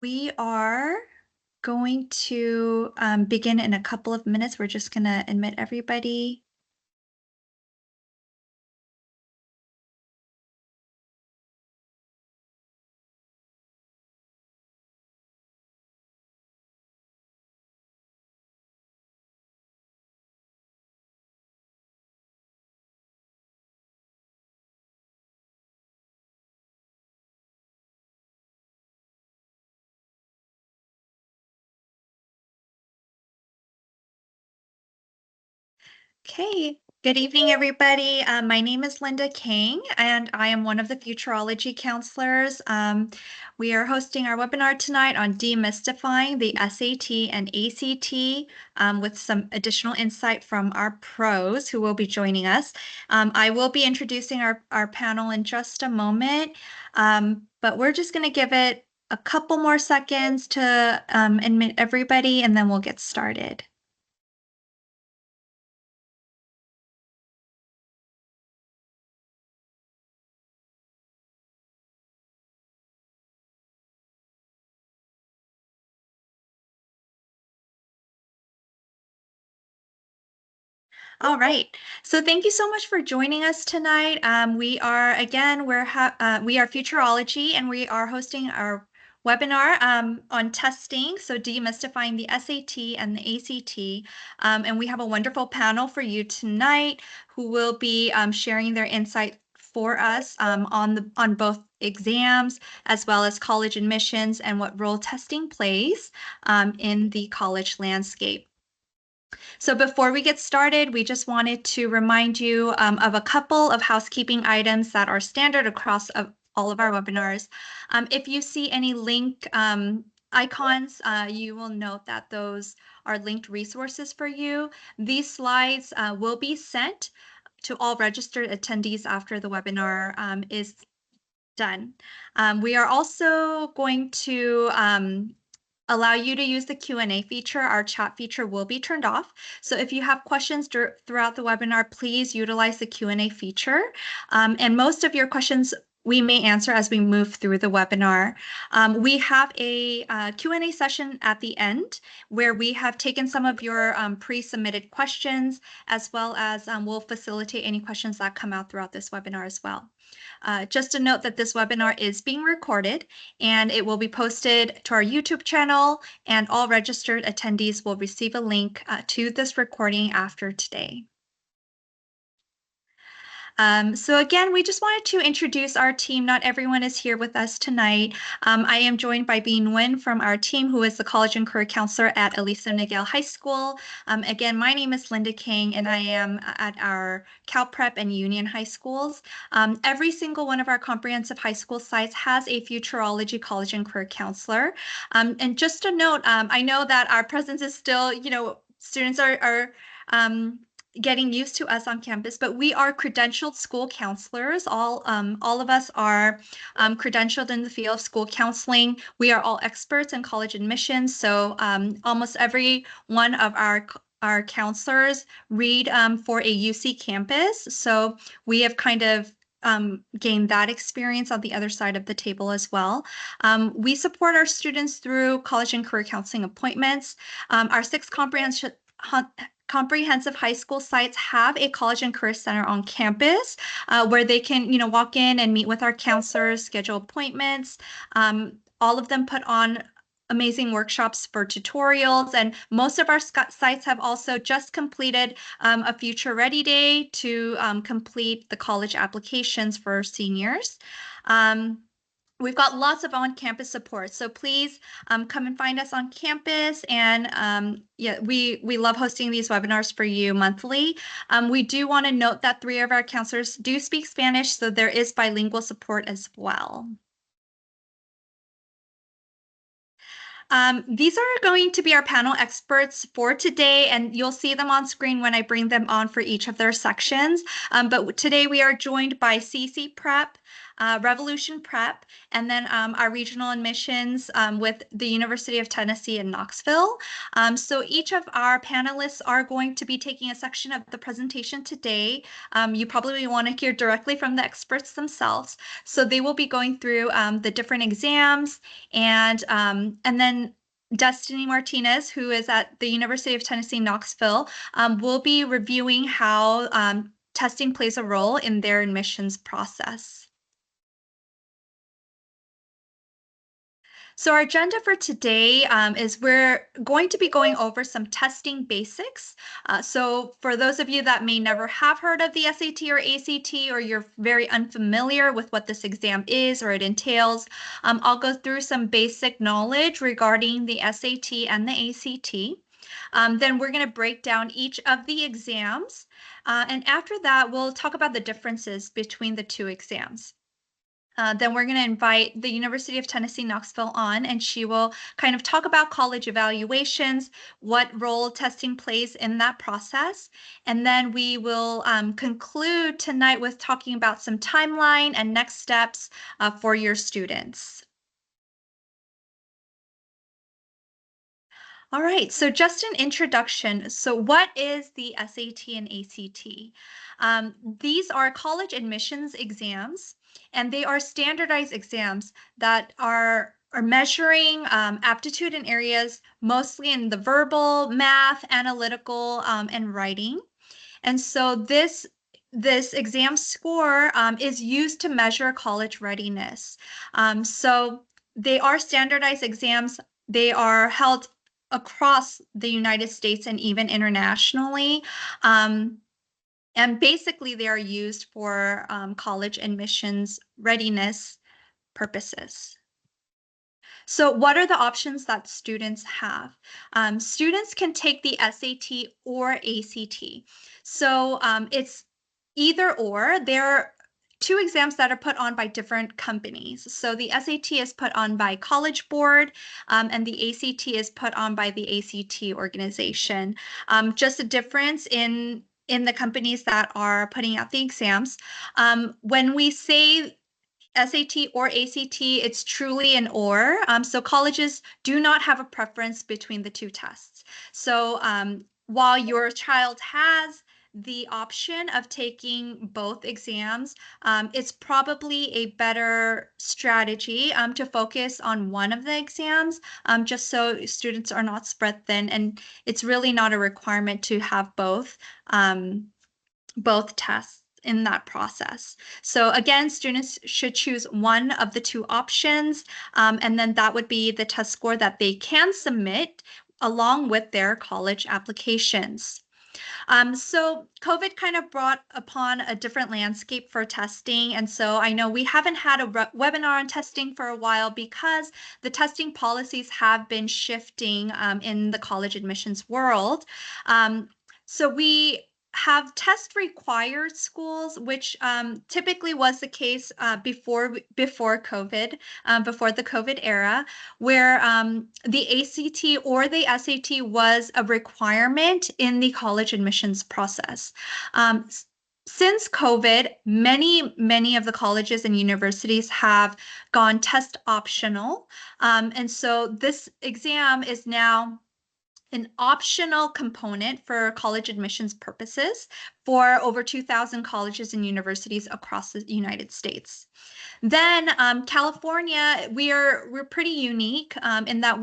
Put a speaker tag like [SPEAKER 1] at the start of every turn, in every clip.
[SPEAKER 1] We are going to begin in a couple of minutes. We're just going to admit everybody. Okay, good evening, everybody. My name is Linda Kang, and I am one of the Futurology counselors. We are hosting our webinar tonight on demystifying the SAT and ACT with some additional insight from our pros who will be joining us. I will be introducing our panel in just a moment, but we're just going to give it a couple more seconds to admit everybody, and then we'll get started. All right. So thank you so much for joining us tonight. We are Futurology, and we are hosting our webinar on testing, so demystifying the SAT and the ACT. And we have a wonderful panel for you tonight who will be sharing their insight for us on both exams as well as college admissions and what role testing plays in the college landscape. So before we get started, we just wanted to remind you of a couple of housekeeping items that are standard across all of our webinars. If you see any link icons, you will note that those are linked resources for you. These slides will be sent to all registered attendees after the webinar is done. We are also going to allow you to use the Q&A feature. Our chat feature will be turned off. So if you have questions throughout the webinar, please utilize the Q&A feature. And most of your questions we may answer as we move through the webinar. We have a Q&A session at the end where we have taken some of your pre-submitted questions, as well as we'll facilitate any questions that come out throughout this webinar as well. Just a note that this webinar is being recorded and it will be posted to our YouTube channel, and all registered attendees will receive a link to this recording after today. So again, we just wanted to introduce our team. Not everyone is here with us tonight. I am joined by Bean Nguyen from our team, who is the College and Career Counselor at Aliso Niguel High School. Again, my name is Linda Kang, and I am at our Cal Prep and Union High Schools. Every single one of our comprehensive high school sites has a Futurology College and Career Counselor. And just a note, I know that our presence is still, students are getting used to us on campus, but we are credentialed school counselors. All of us are credentialed in the field of school counseling. We are all experts in college admissions. So almost every one of our counselors read for a UC campus. So we have kind of gained that experience on the other side of the table as well. We support our students through college and career counseling appointments. Our 6 comprehensive high school sites have a college and career center on campus where they can, walk in and meet with our counselors, schedule appointments. All of them put on amazing workshops for tutorials, and most of our sites have also just completed a Future Ready Day to complete the college applications for seniors. We've got lots of on-campus support, so please come and find us on campus. And yeah, we love hosting these webinars for you monthly. We do want to note that 3 of our counselors do speak Spanish, so there is bilingual support as well. These are going to be our panel experts for today, and you'll see them on screen when I bring them on for each of their sections. But today we are joined by CC Prep, Revolution Prep, and then our regional admissions with the University of Tennessee in Knoxville. So each of our panelists are going to be taking a section of the presentation today. You probably want to hear directly from the experts themselves. So they will be going through the different exams, and then Destiny Martinez, who is at the University of Tennessee, Knoxville, will be reviewing how testing plays a role in their admissions process. So our agenda for today is we're going to be going over some testing basics. So for those of you that may never have heard of the SAT or ACT, or you're very unfamiliar with what this exam is or it entails, I'll go through some basic knowledge regarding the SAT and the ACT. Then we're going to break down each of the exams. And after that, we'll talk about the differences between the two exams. Then we're going to invite the University of Tennessee, Knoxville on, and she will kind of talk about college evaluations, what role testing plays in that process. And then we will conclude tonight with talking about some timeline and next steps for your students. All right, so just an introduction. So what is the SAT and ACT? These are college admissions exams, and they are standardized exams that are measuring aptitude in areas mostly in the verbal, math, analytical, and writing. And so this exam score is used to measure college readiness. So they are standardized exams. They are held across the United States and even internationally. And basically, they are used for college admissions readiness purposes. So what are the options that students have? Students can take the SAT or ACT. So it's either or. There are two exams that are put on by different companies. So the SAT is put on by College Board, and the ACT is put on by the ACT organization. Just a difference in the companies that are putting out the exams. When we say SAT or ACT, it's truly an or. So colleges do not have a preference between the two tests. So while your child has the option of taking both exams, it's probably a better strategy to focus on one of the exams, just so students are not spread thin. And it's really not a requirement to have both tests in that process. So again, students should choose one of the two options, and then that would be the test score that they can submit along with their college applications. So COVID kind of brought upon a different landscape for testing. And so I know we haven't had a webinar on testing for a while because the testing policies have been shifting in the college admissions world. So we have test required schools, which typically was the case before COVID, before the COVID era, where the ACT or the SAT was a requirement in the college admissions process. Since COVID, many of the colleges and universities have gone test optional. And so this exam is now an optional component for college admissions purposes for over 2,000 colleges and universities across the United States. Then California, we're pretty unique in that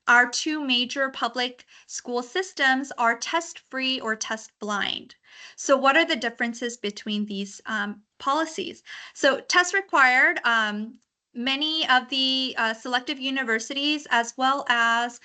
[SPEAKER 1] our two major public school systems are test-free or test-blind. So what are the differences between these policies? So test required, many of the selective universities, as well as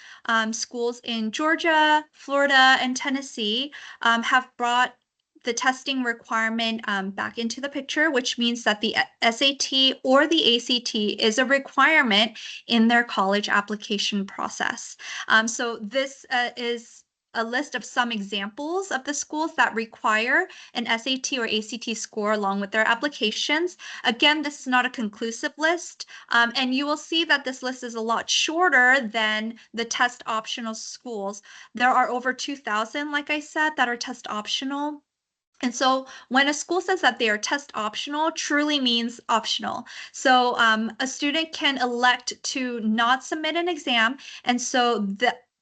[SPEAKER 1] schools in Georgia, Florida, and Tennessee, have brought the testing requirement back into the picture, which means that the SAT or the ACT is a requirement in their college application process. So this is a list of some examples of the schools that require an SAT or ACT score along with their applications. Again, this is not a conclusive list, and you will see that this list is a lot shorter than the test optional schools. There are over 2,000, like I said, that are test optional. And so when a school says that they are test optional, truly means optional. So a student can elect to not submit an exam, and so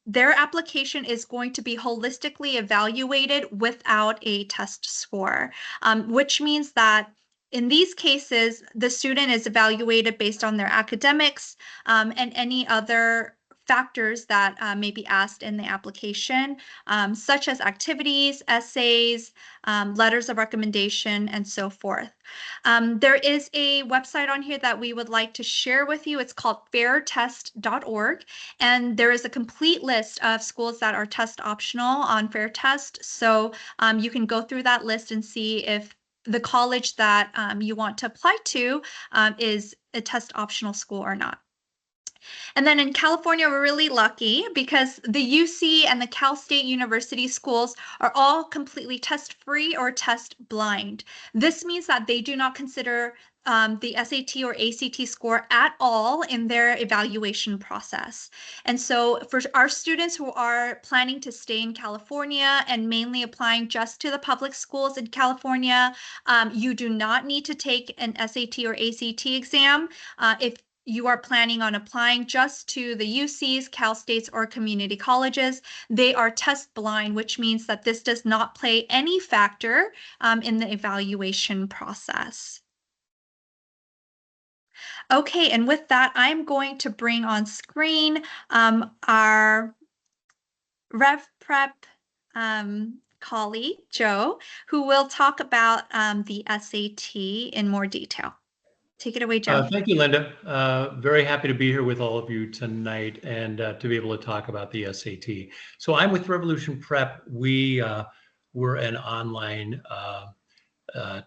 [SPEAKER 1] their application is going to be holistically evaluated without a test score, which means that in these cases, the student is evaluated based on their academics and any other factors that may be asked in the application, such as activities, essays, letters of recommendation, and so forth. There is a website on here that we would like to share with you. It's called fairtest.org, and there is a complete list of schools that are test optional on FairTest. So you can go through that list and see if the college that you want to apply to is a test optional school or not. And then in California, we're really lucky because the UC and the Cal State University schools are all completely test-free or test-blind. This means that they do not consider the SAT or ACT score at all in their evaluation process. And so for our students who are planning to stay in California and mainly applying just to the public schools in California, you do not need to take an SAT or ACT exam. If you are planning on applying just to the UCs, Cal States, or community colleges, they are test blind, which means that this does not play any factor in the evaluation process. Okay, and with that, I'm going to bring on screen our RevPrep colleague, Joe, who will talk about the SAT in more detail. Take it away, Joe.
[SPEAKER 2] Thank you, Linda. Very happy to be here with all of you tonight and to be able to talk about the SAT. So I'm with Revolution Prep. We're an online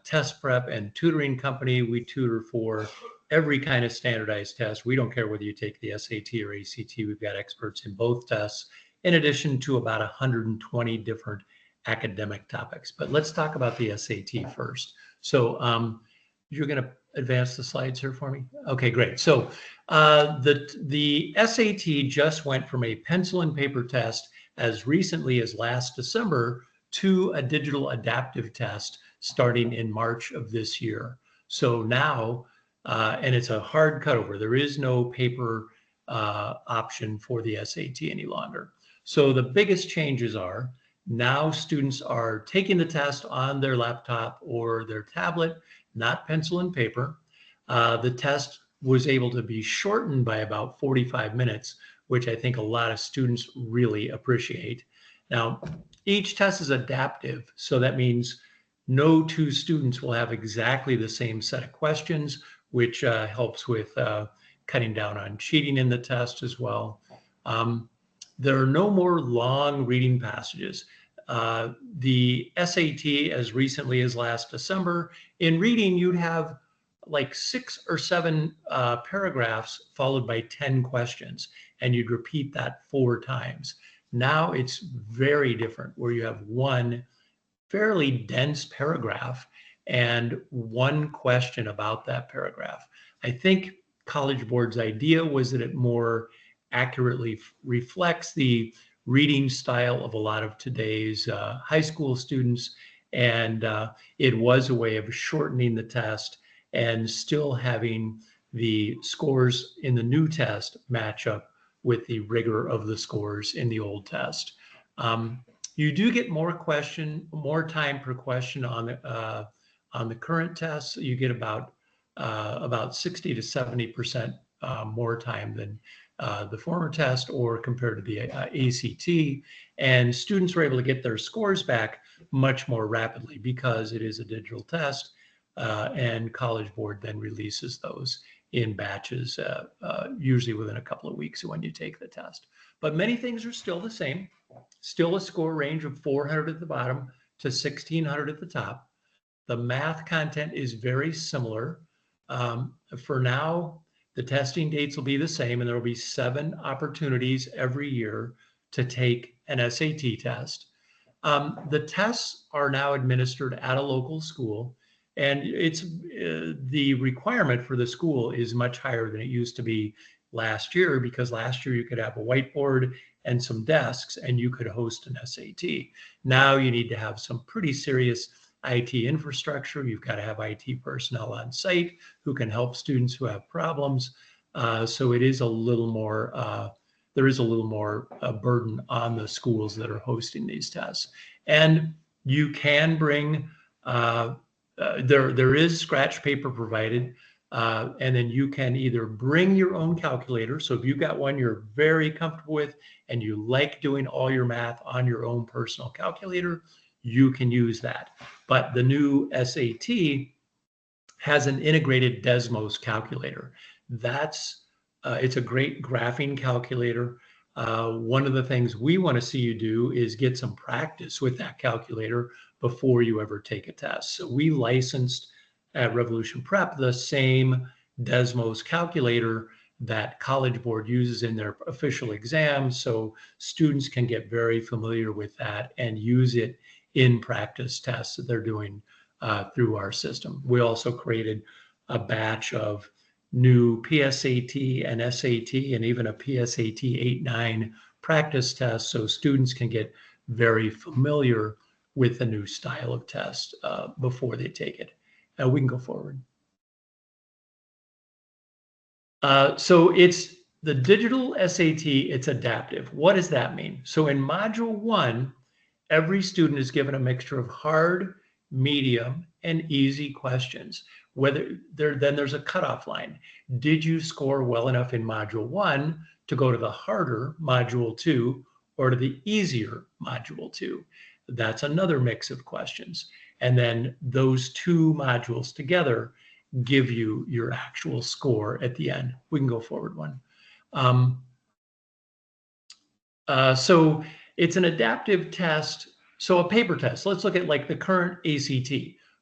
[SPEAKER 2] test prep and tutoring company. We tutor for every kind of standardized test. We don't care whether you take the SAT or ACT. We've got experts in both tests, in addition to about 120 different academic topics. But let's talk about the SAT first. So you're going to advance the slides here for me? Okay, great. So the SAT just went from a pencil and paper test as recently as last December to a digital adaptive test starting in March of this year. So now, and it's a hard cutover, there is no paper option for the SAT any longer. So the biggest changes are now students are taking the test on their laptop or their tablet, not pencil and paper. The test was able to be shortened by about 45 minutes, which I think a lot of students really appreciate. Now, each test is adaptive, so that means no two students will have exactly the same set of questions, which helps with cutting down on cheating in the test as well. There are no more long reading passages. The SAT, as recently as last December, in reading, you'd have like 6 or 7 paragraphs followed by 10 questions, and you'd repeat that 4 times. Now it's very different, where you have one fairly dense paragraph and one question about that paragraph. I think College Board's idea was that it more accurately reflects the reading style of a lot of today's high school students, and it was a way of shortening the test and still having the scores in the new test match up with the rigor of the scores in the old test. You do get more time per question on the current test. You get about 60 to 70% more time than the former test or compared to the ACT. And students were able to get their scores back much more rapidly because it is a digital test, and College Board then releases those in batches, usually within a couple of weeks of when you take the test. But many things are still the same. Still a score range of 400 at the bottom to 1600 at the top. The math content is very similar. For now, the testing dates will be the same, and there will be 7 opportunities every year to take an SAT test. The tests are now administered at a local school, and it's the requirement for the school is much higher than it used to be last year, because last year you could have a whiteboard and some desks and you could host an SAT. Now you need to have some pretty serious IT infrastructure. You've got to have IT personnel on site who can help students who have problems. So it is a little more there is a little more burden on the schools that are hosting these tests. And you can bring, there is scratch paper provided, and then you can either bring your own calculator. So if you've got one you're very comfortable with and you like doing all your math on your own personal calculator, you can use that. But the new SAT has an integrated Desmos calculator. It's a great graphing calculator. One of the things we want to see you do is get some practice with that calculator before you ever take a test. So we licensed at Revolution Prep the same Desmos calculator that College Board uses in their official exams, so students can get very familiar with that and use it in practice tests that they're doing through our system. We also created a batch of new PSAT and SAT and even a PSAT 8-9 practice test, so students can get very familiar with the new style of test before they take it. We can go forward. So it's the digital SAT, it's adaptive. What does that mean? So in Module 1, every student is given a mixture of hard, medium, and easy questions. Then there's a cutoff line. Did you score well enough in Module 1 to go to the harder Module 2 or to the easier Module 2? That's another mix of questions. And then those two modules together give you your actual score at the end. We can go forward one. So it's an adaptive test. So a paper test, let's look at like the current ACT.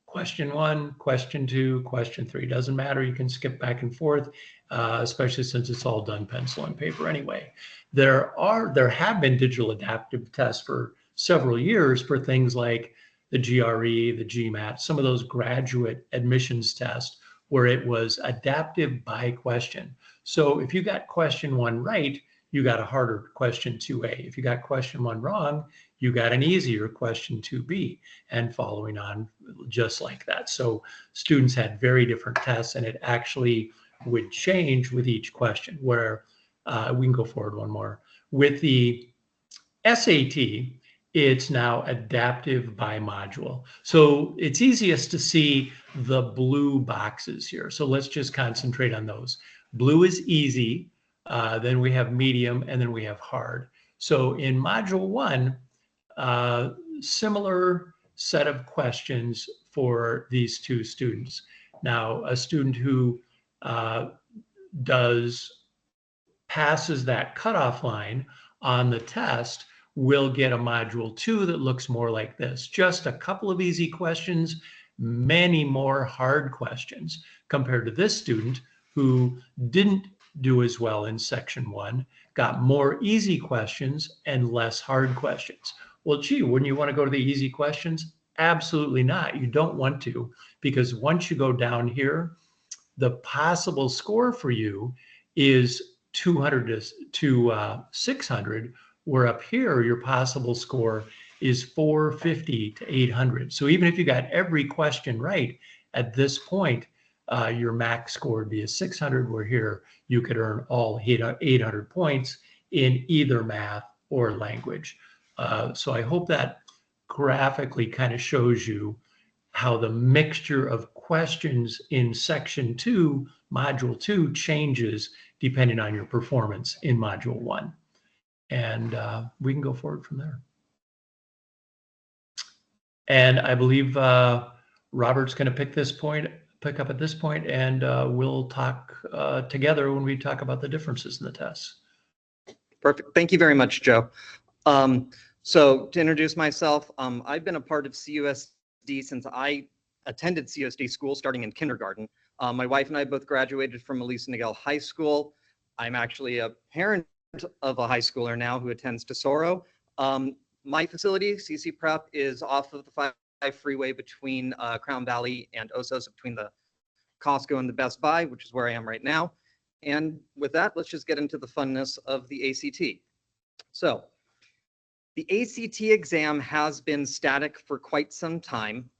[SPEAKER 2] Question 1, question 2, question 3, doesn't matter. You can skip back and forth, especially since it's all done pencil and paper anyway. There have been digital adaptive tests for several years for things like the GRE, the GMAT, some of those graduate admissions tests where it was adaptive by question. So if you got question 1 right, you got a harder question 2A. If you got question 1 wrong, you got an easier question 2B, and following on just like that. So students had very different tests, and it actually would change with each question, where we can go forward one more. With the SAT, it's now adaptive by module. So it's easiest to see the blue boxes here. So let's just concentrate on those. Blue is easy, then we have medium, and then we have hard. So in Module 1, similar set of questions for these two students. Now, a student who passes that cutoff line on the test will get a Module 2 that looks more like this. Just a couple of easy questions, many more hard questions, compared to this student who didn't do as well in Section 1, got more easy questions and less hard questions. Well, gee, wouldn't you want to go to the easy questions? Absolutely not. You don't want to, because once you go down here, the possible score for you is 200 to 600, where up here, your possible score is 450 to 800. So even if you got every question right at this point, your max score would be a 600, where here you could earn all 800 points in either math or language. So I hope that graphically kind of shows you how the mixture of questions in Section 2, Module 2, changes depending on your performance in Module 1. And we can go forward from there. And I believe Robert's going to pick up at this point, and we'll talk together when we talk about the differences in the tests.
[SPEAKER 3] Perfect. Thank you very much, Joe. So to introduce myself, I've been a part of CUSD since I attended CUSD school starting in kindergarten. My wife and I both graduated from Elisa Niguel High School. I'm actually a parent of a high schooler now who attends Tesoro. My facility, CC Prep, is off of the 5 freeway between Crown Valley and Osos, between the Costco and the Best Buy, which is where I am right now. And with that, let's just get into the funness of the ACT. So the ACT exam has been static for quite some time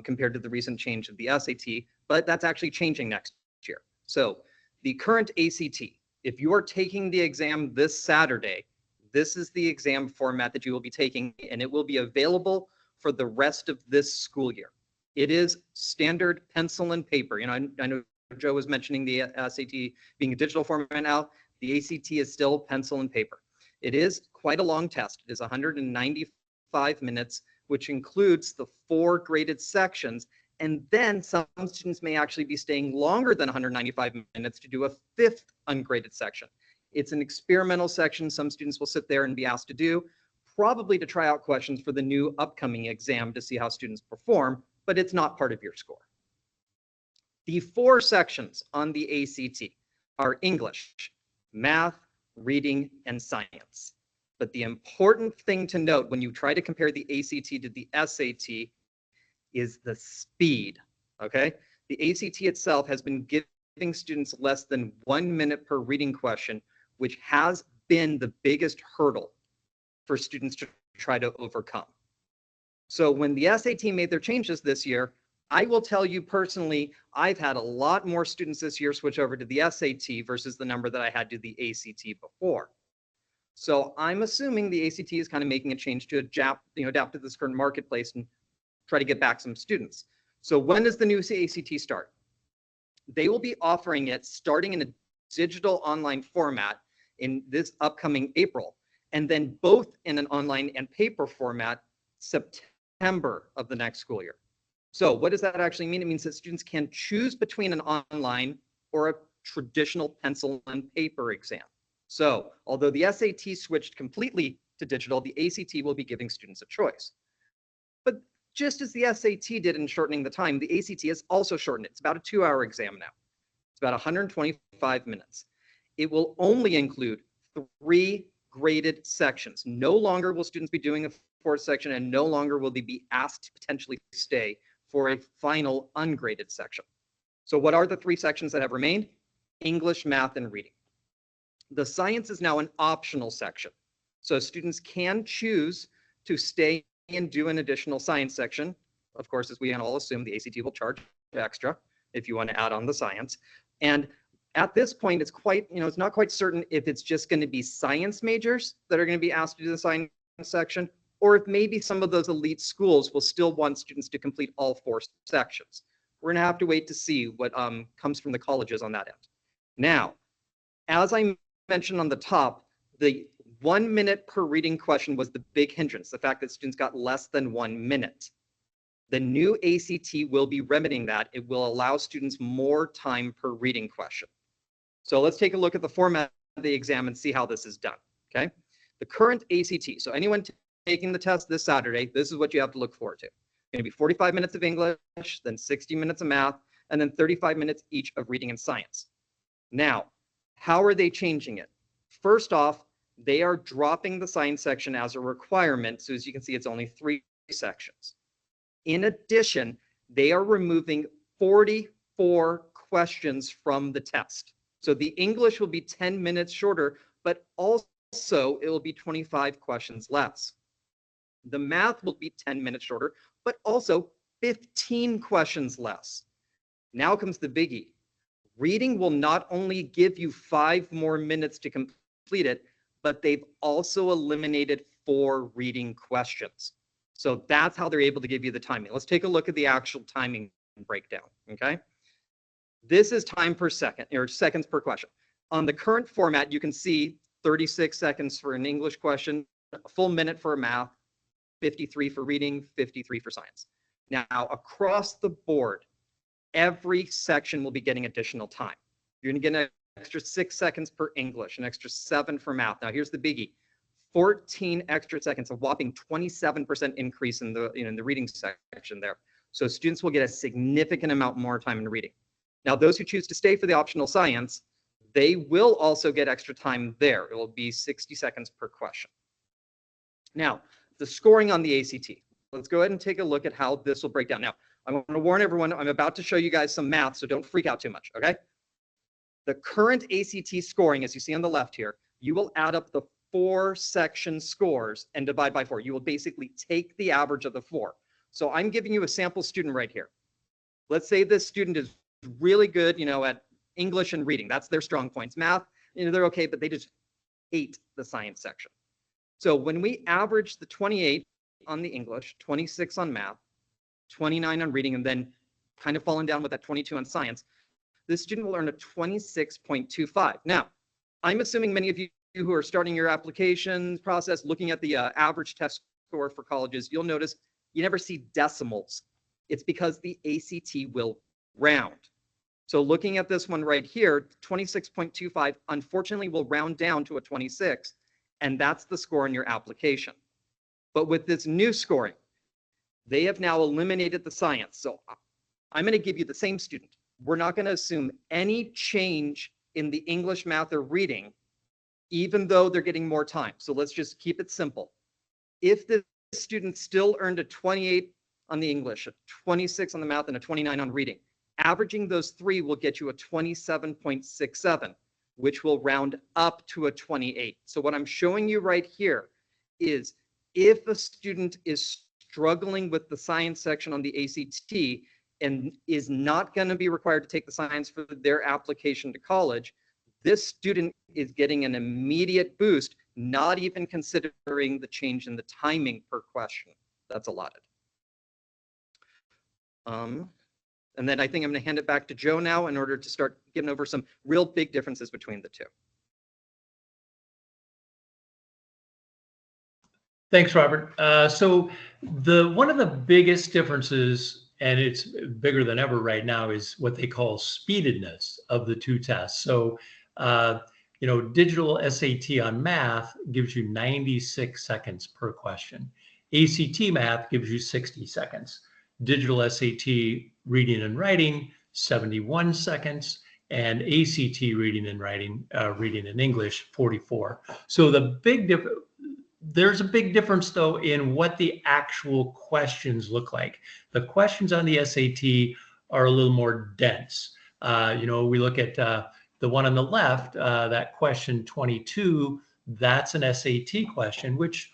[SPEAKER 3] compared to the recent change of the SAT, but that's actually changing next year. So the current ACT, if you are taking the exam this Saturday, this is the exam format that you will be taking, and it will be available for the rest of this school year. It is standard pencil and paper. You know, I know Joe was mentioning the SAT being a digital format now. The ACT is still pencil and paper. It is quite a long test. It is 195 minutes, which includes the 4 graded sections. And then some students may actually be staying longer than 195 minutes to do a 5th ungraded section. It's an experimental section some students will sit there and be asked to do, probably to try out questions for the new upcoming exam to see how students perform, but it's not part of your score. The 4 sections on the ACT are English, math, reading, and science. But the important thing to note when you try to compare the ACT to the SAT is the speed, okay? The ACT itself has been giving students less than 1 minute per reading question, which has been the biggest hurdle for students to try to overcome. So when the SAT made their changes this year, I will tell you personally, I've had a lot more students this year switch over to the SAT versus the number that I had to the ACT before. So I'm assuming the ACT is kind of making a change to adapt to this current marketplace and try to get back some students. So when does the new ACT start? They will be offering it starting in a digital online format in this upcoming April, and then both in an online and paper format September of the next school year. So what does that actually mean? It means that students can choose between an online or a traditional pencil and paper exam. So although the SAT switched completely to digital, the ACT will be giving students a choice. But just as the SAT did in shortening the time, the ACT has also shortened it. It's about a 2-hour exam now. It's about 125 minutes. It will only include 3 graded sections. No longer will students be doing a 4th section, and no longer will they be asked to potentially stay for a final ungraded section. So what are the 3 sections that have remained? English, math, and reading. The science is now an optional section. So students can choose to stay and do an additional science section. Of course, as we all assume, the ACT will charge extra if you want to add on the science. And at this point, it's it's not quite certain if it's just going to be science majors that are going to be asked to do the science section, or if maybe some of those elite schools will still want students to complete all 4 sections. We're going to have to wait to see what comes from the colleges on that end. Now, as I mentioned on the top, the 1 minute per reading question was the big hindrance, the fact that students got less than 1 minute. The new ACT will be remedying that. It will allow students more time per reading question. So let's take a look at the format of the exam and see how this is done, okay? The current ACT, so anyone taking the test this Saturday, this is what you have to look forward to. It's going to be 45 minutes of English, then 60 minutes of math, and then 35 minutes each of reading and science. Now, how are they changing it? First off, they are dropping the science section as a requirement. So as you can see, it's only 3 sections. In addition, they are removing 44 questions from the test. So the English will be 10 minutes shorter, but also it will be 25 questions less. The math will be 10 minutes shorter, but also 15 questions less. Now comes the biggie. Reading will not only give you 5 more minutes to complete it, but they've also eliminated 4 reading questions. So that's how they're able to give you the timing. Let's take a look at the actual timing breakdown, okay? This is time per second, or seconds per question. On the current format, you can see 36 seconds for an English question, a full minute for math, 53 for reading, 53 for science. Now, across the board, every section will be getting additional time. You're going to get an extra 6 seconds per English, an extra 7 for math. Now, here's the biggie. 14 extra seconds, a whopping 27% increase in the, in the reading section there. So students will get a significant amount more time in reading. Now, those who choose to stay for the optional science, they will also get extra time there. It will be 60 seconds per question. Now, the scoring on the ACT. Let's go ahead and take a look at how this will break down. Now, I want to warn everyone, I'm about to show you guys some math, so don't freak out too much, okay? The current ACT scoring, as you see on the left here, you will add up the 4 section scores and divide by 4. You will basically take the average of the 4. So I'm giving you a sample student right here. Let's say this student is really good, at English and reading. That's their strong points. Math, they're okay, but they just hate the science section. So when we average the 28 on the English, 26 on math, 29 on reading, and then kind of falling down with that 22 on science, this student will earn a 26.25. Now, I'm assuming many of you who are starting your application process, looking at the average test score for colleges, you'll notice you never see decimals. It's because the ACT will round. So looking at this one right here, 26.25, unfortunately, will round down to a 26, and that's the score in your application. But with this new scoring, they have now eliminated the science. So I'm going to give you the same student. We're not going to assume any change in the English, math, or reading, even though they're getting more time. So let's just keep it simple. If the student still earned a 28 on the English, a 26 on the math, and a 29 on reading, averaging those 3 will get you a 27.67, which will round up to a 28. So what I'm showing you right here is if a student is struggling with the science section on the ACT and is not going to be required to take the science for their application to college, this student is getting an immediate boost, not even considering the change in the timing per question that's allotted. And then I think I'm going to hand it back to Joe now in order to start getting over some real big differences between the two.
[SPEAKER 2] Thanks, Robert. So one of the biggest differences, and it's bigger than ever right now, is what they call speededness of the two tests. So, digital SAT on math gives you 96 seconds per question. ACT math gives you 60 seconds. Digital SAT reading and writing, 71 seconds. And ACT reading and writing, reading in English, 44. So there's a big difference, though, in what the actual questions look like. The questions on the SAT are a little more dense. We look at the one on the left, that question 22, that's an SAT question, which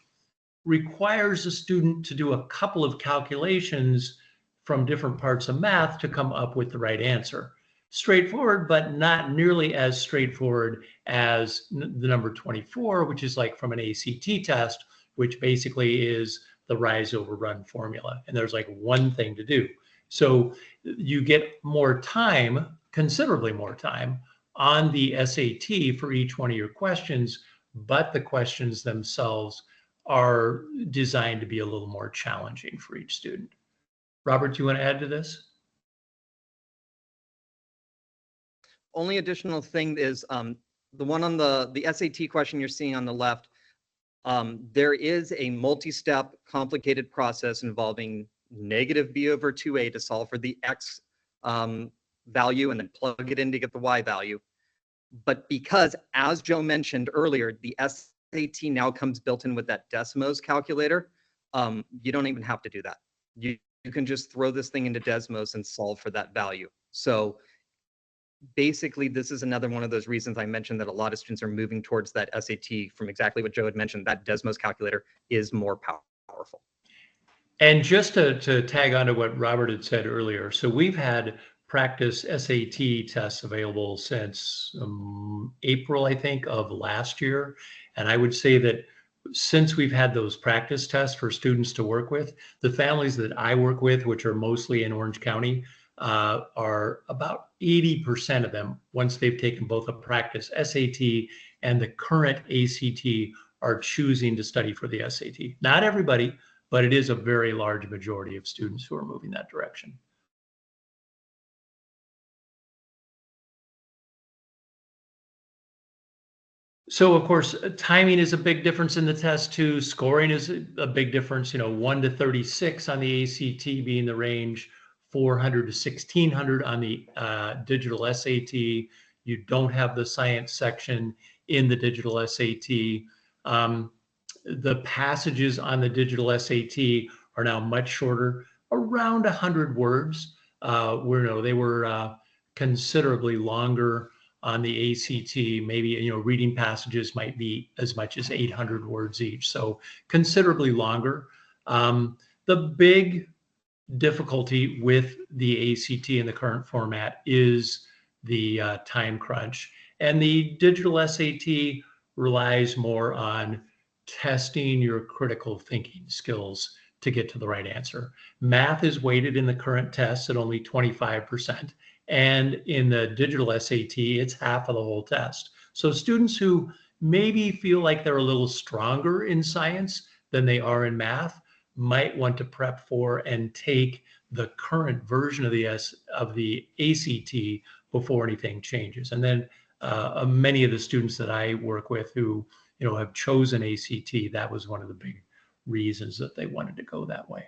[SPEAKER 2] requires a student to do a couple of calculations from different parts of math to come up with the right answer. Straightforward, but not nearly as straightforward as the number 24, which is like from an ACT test, which basically is the rise over run formula. And there's like one thing to do. So you get more time, considerably more time on the SAT for each one of your questions, but the questions themselves are designed to be a little more challenging for each student. Robert, do you want to add to this?
[SPEAKER 3] Only additional thing is the one on the SAT question you're seeing on the left, there is a multi-step complicated process involving negative b over 2a to solve for the x value and then plug it in to get the y value. But because, as Joe mentioned earlier, the SAT now comes built in with that Desmos calculator, you don't even have to do that. You can just throw this thing into Desmos and solve for that value. So basically, this is another one of those reasons I mentioned that a lot of students are moving towards that SAT from exactly what Joe had mentioned. That Desmos calculator is more powerful.
[SPEAKER 2] And just to tag on to what Robert had said earlier, so we've had practice SAT tests available since April, I think, of last year. And I would say that since we've had those practice tests for students to work with, the families that I work with, which are mostly in Orange County, are about 80% of them, once they've taken both a practice SAT and the current ACT, are choosing to study for the SAT. Not everybody, but it is a very large majority of students who are moving that direction. So of course, timing is a big difference in the test too. Scoring is a big difference, 1 to 36 on the ACT being the range, 400 to 1600 on the digital SAT. You don't have the science section in the digital SAT. the passages on the digital SAT are now much shorter, around 100 words, where they were considerably longer on the ACT. Maybe reading passages might be as much as 800 words each, so considerably longer. The big difficulty with the ACT in the current format is the time crunch, and the digital SAT relies more on testing your critical thinking skills to get to the right answer. Math is weighted in the current tests at only 25%. And in the digital SAT, it's half of the whole test. So students who maybe feel like they're a little stronger in science than they are in math might want to prep for and take the current version of the ACT before anything changes. And then many of the students that I work with who have chosen ACT, that was one of the big reasons that they wanted to go that way.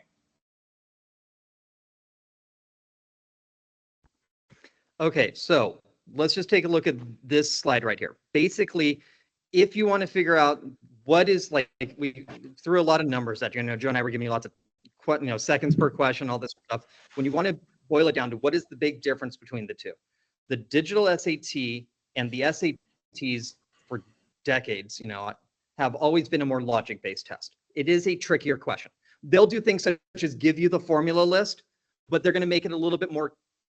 [SPEAKER 3] Okay, so let's just take a look at this slide right here. Basically, if you want to figure out what is, like, we threw a lot of numbers at you. Joe and I were giving you lots of seconds per question, all this stuff. When you want to boil it down to what is the big difference between the two, the digital SAT and the SATs for decades, have always been a more logic-based test. It is a trickier question. They'll do things such as give you the formula list, but they're going to make it a little bit more,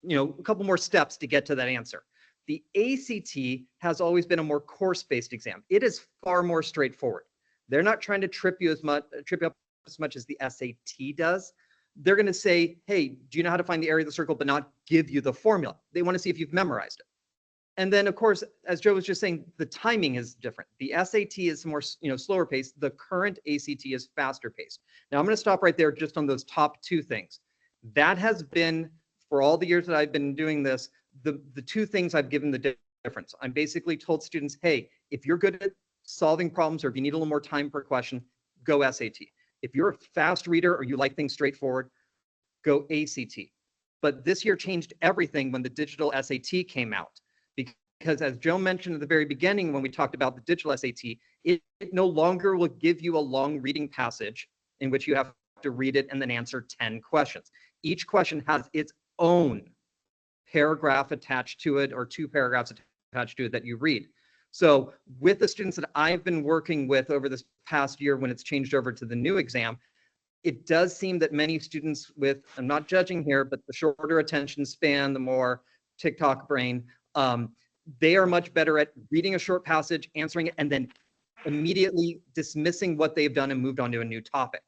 [SPEAKER 3] a couple more steps to get to that answer. The ACT has always been a more course-based exam. It is far more straightforward. They're not trying to trip you up as much as the SAT does. They're going to say, hey, do you know how to find the area of the circle, but not give you the formula. They want to see if you've memorized it. And then, of course, as Joe was just saying, the timing is different. The SAT is more, slower paced. The current ACT is faster paced. Now, I'm going to stop right there just on those top two things. That has been, for all the years that I've been doing this, the two things I've given the difference. I'm basically told students, hey, if you're good at solving problems or if you need a little more time per question, go SAT. If you're a fast reader or you like things straightforward, go ACT. But this year changed everything when the digital SAT came out. Because as Joe mentioned at the very beginning when we talked about the digital SAT, it no longer will give you a long reading passage in which you have to read it and then answer 10 questions. Each question has its own paragraph attached to it or two paragraphs attached to it that you read. So with the students that I've been working with over this past year when it's changed over to the new exam, it does seem that many students with, I'm not judging here, but the shorter attention span, the more TikTok brain, they are much better at reading a short passage, answering it, and then immediately dismissing what they've done and moved on to a new topic.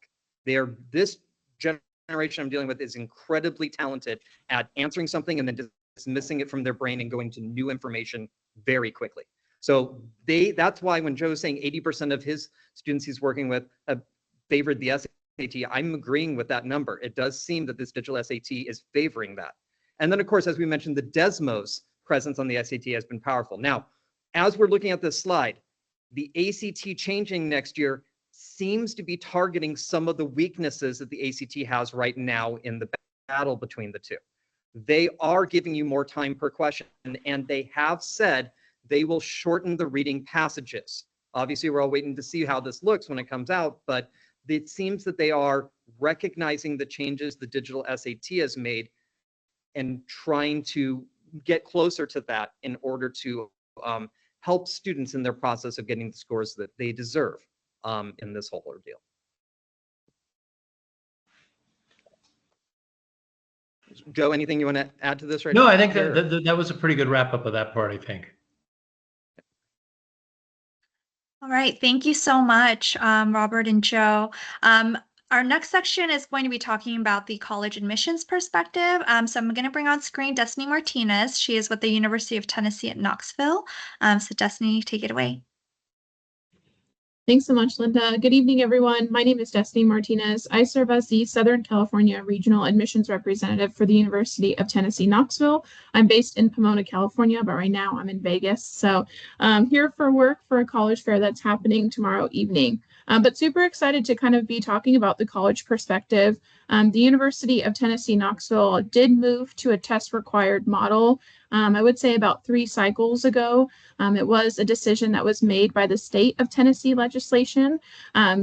[SPEAKER 3] This generation I'm dealing with is incredibly talented at answering something and then dismissing it from their brain and going to new information very quickly. So that's why when Joe's saying 80% of his students he's working with have favored the SAT, I'm agreeing with that number. It does seem that this digital SAT is favoring that. And then, of course, as we mentioned, the Desmos presence on the SAT has been powerful. Now, as we're looking at this slide, the ACT changing next year seems to be targeting some of the weaknesses that the ACT has right now in the battle between the two. They are giving you more time per question, and they have said they will shorten the reading passages. Obviously, we're all waiting to see how this looks when it comes out, but it seems that they are recognizing the changes the digital SAT has made and trying to get closer to that in order to help students in their process of getting the scores that they deserve in this whole ordeal. Joe, anything you want to add to this right now?
[SPEAKER 2] No, I think that was a pretty good wrap up of that part, I think.
[SPEAKER 1] All right, thank you so much, Robert and Joe. Our next section is going to be talking about the college admissions perspective. So I'm going to bring on screen Destiny Martinez. She is with the University of Tennessee at Knoxville. So Destiny, take it away.
[SPEAKER 4] Thanks so much, Linda. Good evening, everyone. My name is Destiny Martinez. I serve as the Southern California Regional Admissions Representative for the University of Tennessee, Knoxville. I'm based in Pomona, California, but right now I'm in Vegas. So I'm here for work for a college fair that's happening tomorrow evening. But super excited to kind of be talking about the college perspective. The University of Tennessee, Knoxville did move to a test required model. I would say about 3 cycles ago. It was a decision that was made by the state of Tennessee legislation.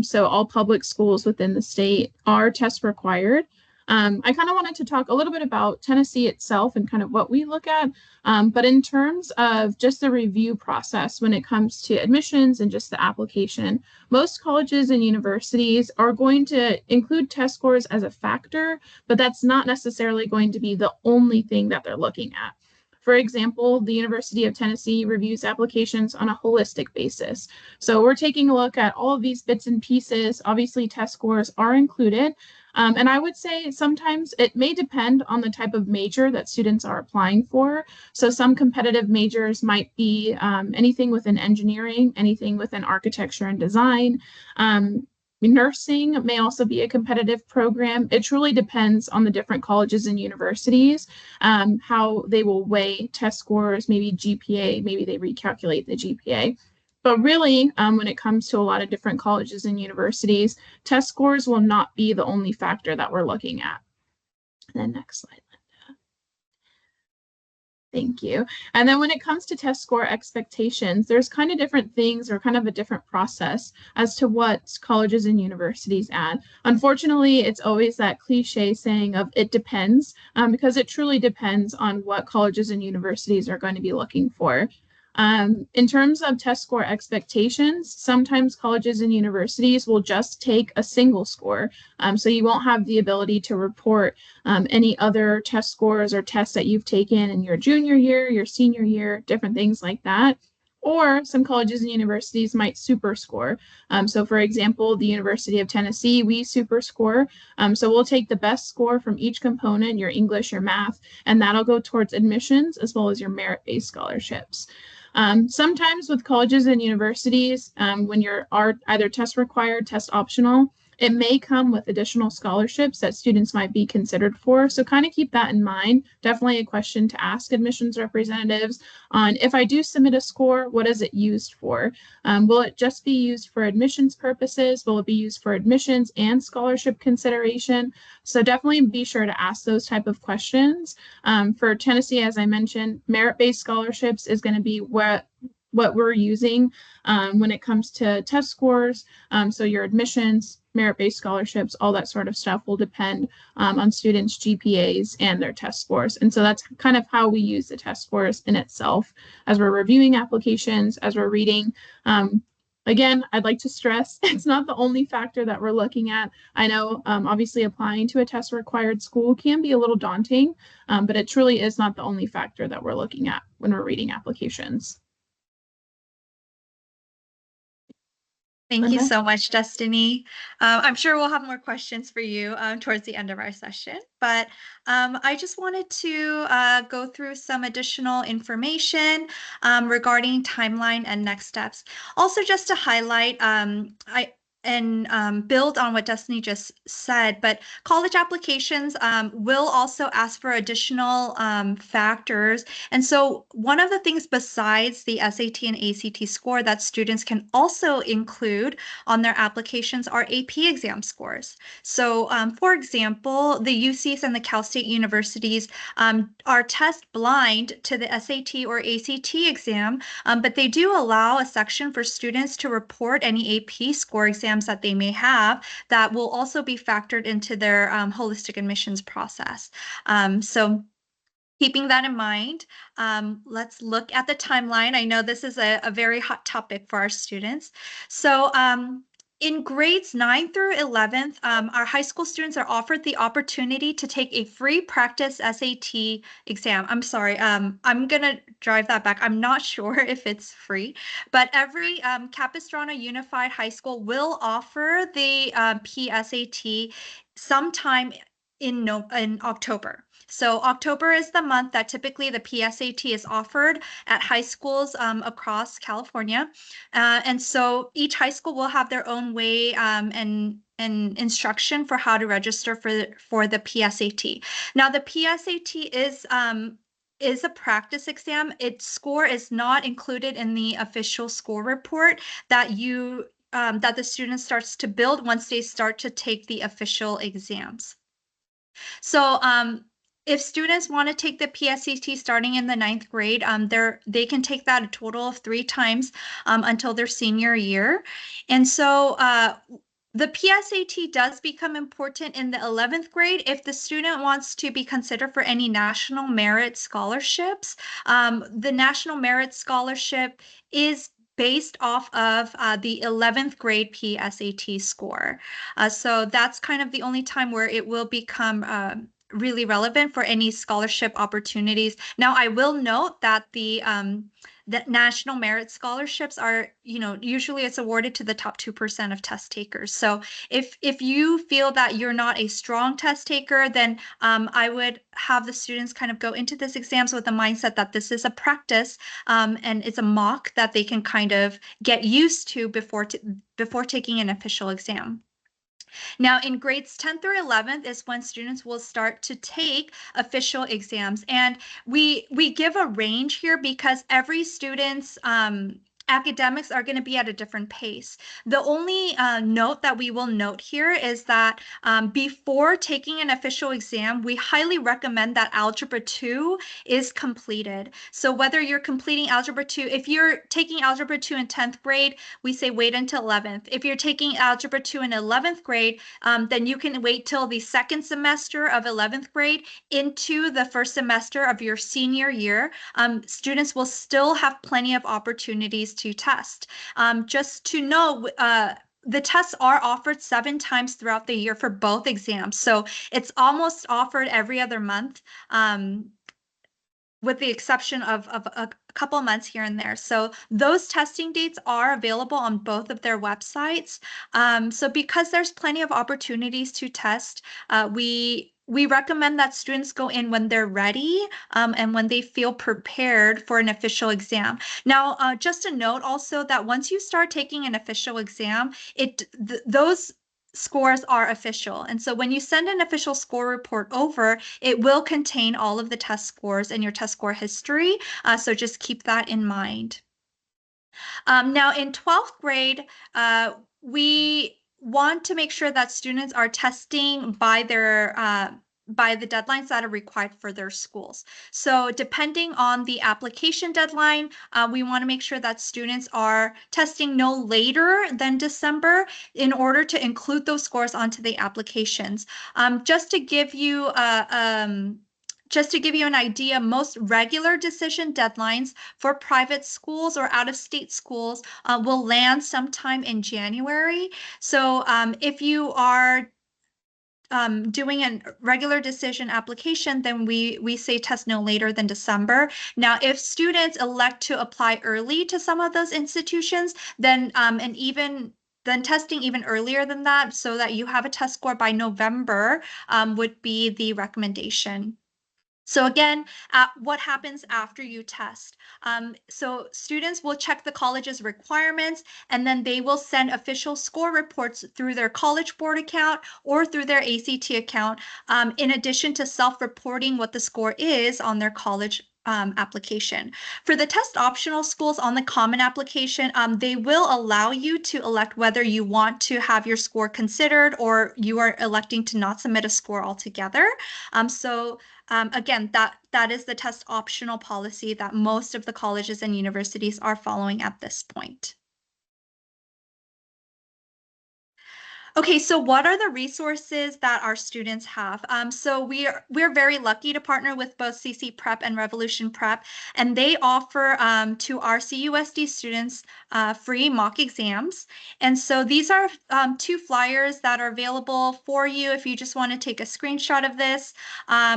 [SPEAKER 4] So all public schools within the state are test required. I kind of wanted to talk a little bit about Tennessee itself and kind of what we look at. But in terms of just the review process when it comes to admissions and just the application, most colleges and universities are going to include test scores as a factor, but that's not necessarily going to be the only thing that they're looking at. For example, the University of Tennessee reviews applications on a holistic basis. So we're taking a look at all of these bits and pieces. Obviously, test scores are included. And I would say sometimes it may depend on the type of major that students are applying for. So some competitive majors might be anything within engineering, anything within architecture and design. Nursing may also be a competitive program. It truly depends on the different colleges and universities, how they will weigh test scores, maybe GPA, maybe they recalculate the GPA. But really, when it comes to a lot of different colleges and universities, test scores will not be the only factor that we're looking at. And then next slide. Thank you. And then when it comes to test score expectations, there's kind of different things or kind of a different process as to what colleges and universities add. Unfortunately, it's always that cliche saying of it depends, because it truly depends on what colleges and universities are going to be looking for. In terms of test score expectations, sometimes colleges and universities will just take a single score. So you won't have the ability to report any other test scores or tests that you've taken in your junior year, your senior year, different things like that. Or some colleges and universities might super score. So for example, the University of Tennessee, we super score. So we'll take the best score from each component, your English, your math, and that'll go towards admissions as well as your merit-based scholarships. Sometimes with colleges and universities, when you're either test required, test optional, it may come with additional scholarships that students might be considered for. So kind of keep that in mind. Definitely a question to ask admissions representatives on if I do submit a score, what is it used for? Will it just be used for admissions purposes? Will it be used for admissions and scholarship consideration? So definitely be sure to ask those type of questions. For Tennessee, as I mentioned, merit-based scholarships is going to be what we're using when it comes to test scores. So your admissions, merit-based scholarships, all that sort of stuff will depend on students' GPAs and their test scores. And so that's kind of how we use the test scores in itself as we're reviewing applications, as we're reading. Again, I'd like to stress it's not the only factor that we're looking at. I know obviously applying to a test required school can be a little daunting, but it truly is not the only factor that we're looking at when we're reading applications.
[SPEAKER 1] Thank you so much, Destiny. I'm sure we'll have more questions for you towards the end of our session, but I just wanted to go through some additional information regarding timeline and next steps. Also, just to highlight, build on what Destiny just said, but college applications will also ask for additional factors. And so one of the things besides the SAT and ACT score that students can also include on their applications are AP exam scores. So for example, the UCs and the Cal State Universities are test blind to the SAT or ACT exam, but they do allow a section for students to report any AP score exams that they may have that will also be factored into their holistic admissions process. So keeping that in mind, let's look at the timeline. I know this is a very hot topic for our students. So in grades 9 through 11th, our high school students are offered the opportunity to take a free practice SAT exam. I'm sorry, I'm going to drive that back. I'm not sure if it's free, but every Capistrano Unified High School will offer the PSAT sometime in October. So October is the month that typically the PSAT is offered at high schools across California. And so each high school will have their own way and instruction for how to register for the PSAT. Now the PSAT is a practice exam. Its score is not included in the official score report that you that the student starts to build once they start to take the official exams. So if students want to take the PSAT starting in the 9th grade, they can take that a total of 3 times until their senior year. And so the PSAT does become important in the 11th grade if the student wants to be considered for any national merit scholarships. The national merit scholarship is based off of the 11th grade PSAT score. So that's kind of the only time where it will become really relevant for any scholarship opportunities. Now, I will note that the national merit scholarships are, usually it's awarded to the top 2% of test takers. So if you feel that you're not a strong test taker, then I would have the students kind of go into this exams with the mindset that this is a practice and it's a mock that they can kind of get used to before taking an official exam. Now, in grades 10 through 11th is when students will start to take official exams. And we give a range here because every student's academics are going to be at a different pace. The only note that we will note here is that before taking an official exam, we highly recommend that Algebra 2 is completed. So whether you're completing Algebra 2, if you're taking Algebra 2 in 10th grade, we say wait until 11th. If you're taking Algebra 2 in 11th grade, then you can wait till the 2nd semester of 11th grade into the 1st semester of your senior year. Students will still have plenty of opportunities to test. Just to know, the tests are offered 7 times throughout the year for both exams. So it's almost offered every other month. With the exception of a couple of months here and there. So those testing dates are available on both of their websites. So because there's plenty of opportunities to test, we recommend that students go in when they're ready and when they feel prepared for an official exam. Now, just a note also that once you start taking an official exam, those scores are official. And so when you send an official score report over, it will contain all of the test scores and your test score history. So just keep that in mind. Now in 12th grade, we want to make sure that students are testing by the deadlines that are required for their schools. So depending on the application deadline, we want to make sure that students are testing no later than December in order to include those scores onto the applications. Just to give you an idea, most regular decision deadlines for private schools or out-of-state schools will land sometime in January. So if you are doing a regular decision application, then we say test no later than December. Now, if students elect to apply early to some of those institutions, then then testing even earlier than that so that you have a test score by November would be the recommendation. So again, what happens after you test? So students will check the college's requirements, and then they will send official score reports through their College Board account or through their ACT account, in addition to self-reporting what the score is on their college application. For the test optional schools on the common application, they will allow you to elect whether you want to have your score considered or you are electing to not submit a score altogether. Again, that is the test optional policy that most of the colleges and universities are following at this point. Okay, so what are the resources that our students have? So we're very lucky to partner with both CC Prep and Revolution Prep, and they offer to our CUSD students free mock exams. And so these are 2 flyers that are available for you if you just want to take a screenshot of this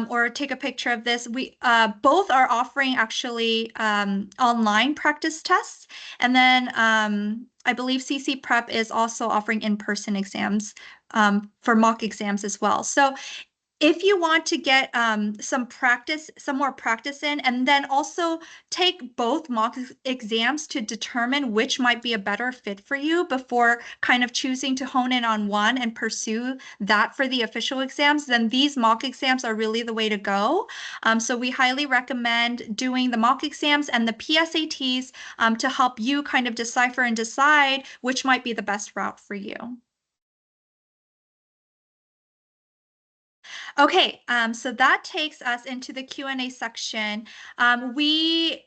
[SPEAKER 1] or take a picture of this. We both are offering actually online practice tests, and then I believe CC Prep is also offering in-person exams for mock exams as well. So if you want to get some more practice in, and then also take both mock exams to determine which might be a better fit for you before kind of choosing to hone in on one and pursue that for the official exams, then these mock exams are really the way to go. So we highly recommend doing the mock exams and the PSATs to help you kind of decipher and decide which might be the best route for you. Okay, so that takes us into the Q&A section. We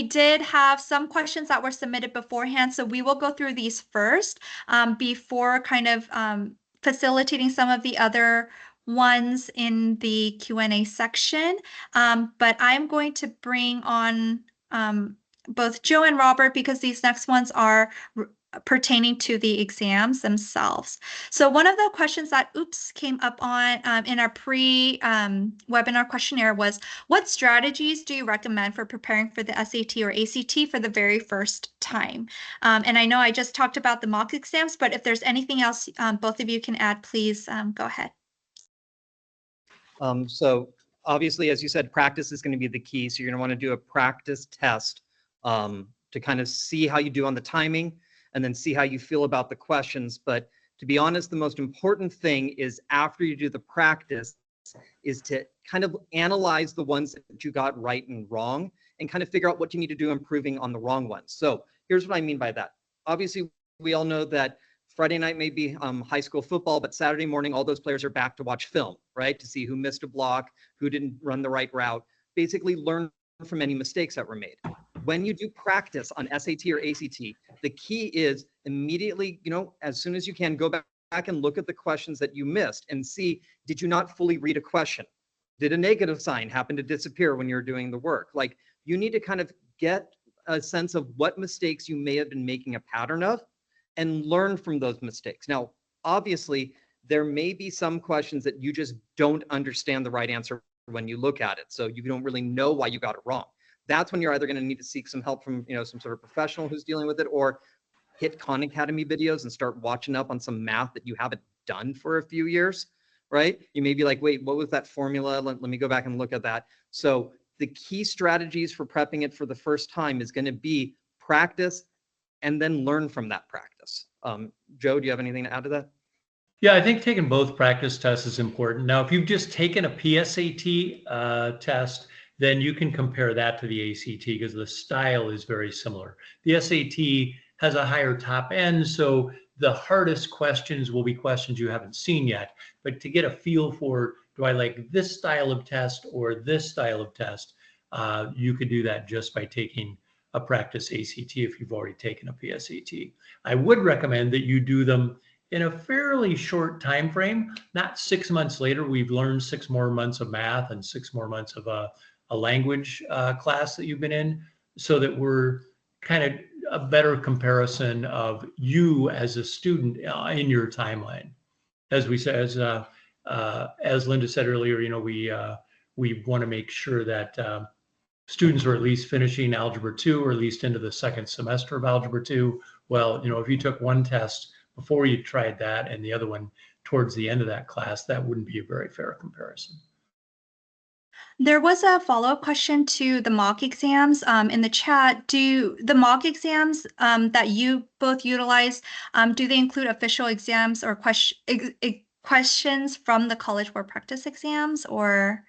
[SPEAKER 1] did have some questions that were submitted beforehand, so we will go through these first before kind of facilitating some of the other ones in the Q&A section. But I'm going to bring on both Joe and Robert because these next ones are pertaining to the exams themselves. So one of the questions that came up on in our pre-webinar questionnaire was, what strategies do you recommend for preparing for the SAT or ACT for the very first time? And I know I just talked about the mock exams, but if there's anything else both of you can add, please go ahead.
[SPEAKER 3] So obviously, as you said, practice is going to be the key. So you're going to want to do a practice test to kind of see how you do on the timing, and then see how you feel about the questions. But to be honest, the most important thing is after you do the practice is to kind of analyze the ones that you got right and wrong and kind of figure out what you need to do improving on the wrong ones. So here's what I mean by that. Obviously, we all know that Friday night may be high school football, but Saturday morning, all those players are back to watch film, right? To see who missed a block, who didn't run the right route, basically learn from any mistakes that were made. When you do practice on SAT or ACT, the key is immediately, as soon as you can, go back and look at the questions that you missed and see, did you not fully read a question? Did a negative sign happen to disappear when you're doing the work? Like, you need to kind of get a sense of what mistakes you may have been making a pattern of and learn from those mistakes. Now, obviously, there may be some questions that you just don't understand the right answer when you look at it. So you don't really know why you got it wrong. That's when you're either going to need to seek some help from, some sort of professional who's dealing with it, or hit Khan Academy videos and start watching up on some math that you haven't done for a few years, right? You may be like, wait, what was that formula? Let me go back and look at that. So the key strategies for prepping it for the first time is going to be practice and then learn from that practice. Joe, do you have anything to add to that?
[SPEAKER 2] Yeah, I think taking both practice tests is important. Now, if you've just taken a PSAT test, then you can compare that to the ACT because the style is very similar. The SAT has a higher top end, so the hardest questions will be questions you haven't seen yet. But to get a feel for, do I like this style of test or this style of test, you could do that just by taking a practice ACT if you've already taken a PSAT. I would recommend that you do them in a fairly short time frame, not 6 months later. We've learned 6 more months of math and 6 more months of a language class that you've been in, so that we're kind of a better comparison of you as a student in your timeline. As we said, as Linda said earlier, we want to make sure that students are at least finishing Algebra 2 or at least into the second semester of Algebra 2. Well, if you took one test before you tried that and the other one towards the end of that class, that wouldn't be a very fair comparison.
[SPEAKER 1] There was a follow-up question to the mock exams in the chat. Do the mock exams that you both utilize, do they include official exams or questions from the College Board practice exams, or?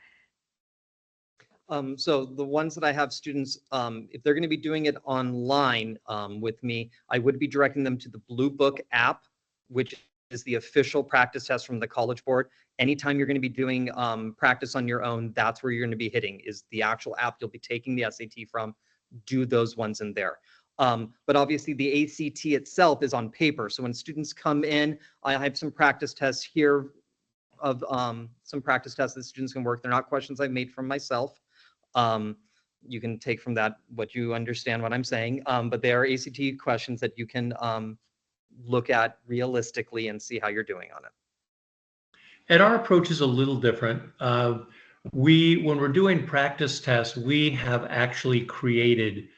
[SPEAKER 3] So the ones that I have students, if they're going to be doing it online with me, I would be directing them to the Blue Book app, which is the official practice test from the College Board. Anytime you're going to be doing practice on your own, that's where you're going to be hitting, is the actual app you'll be taking the SAT from. Do those ones in there. But obviously the ACT itself is on paper. So when students come in, I have some practice tests here of some practice tests that students can work. They're not questions I've made from myself. You can take from that what you understand what I'm saying, but they are ACT questions that you can look at realistically and see how you're doing on it.
[SPEAKER 2] And our approach is a little different. When we're doing practice tests, we have actually created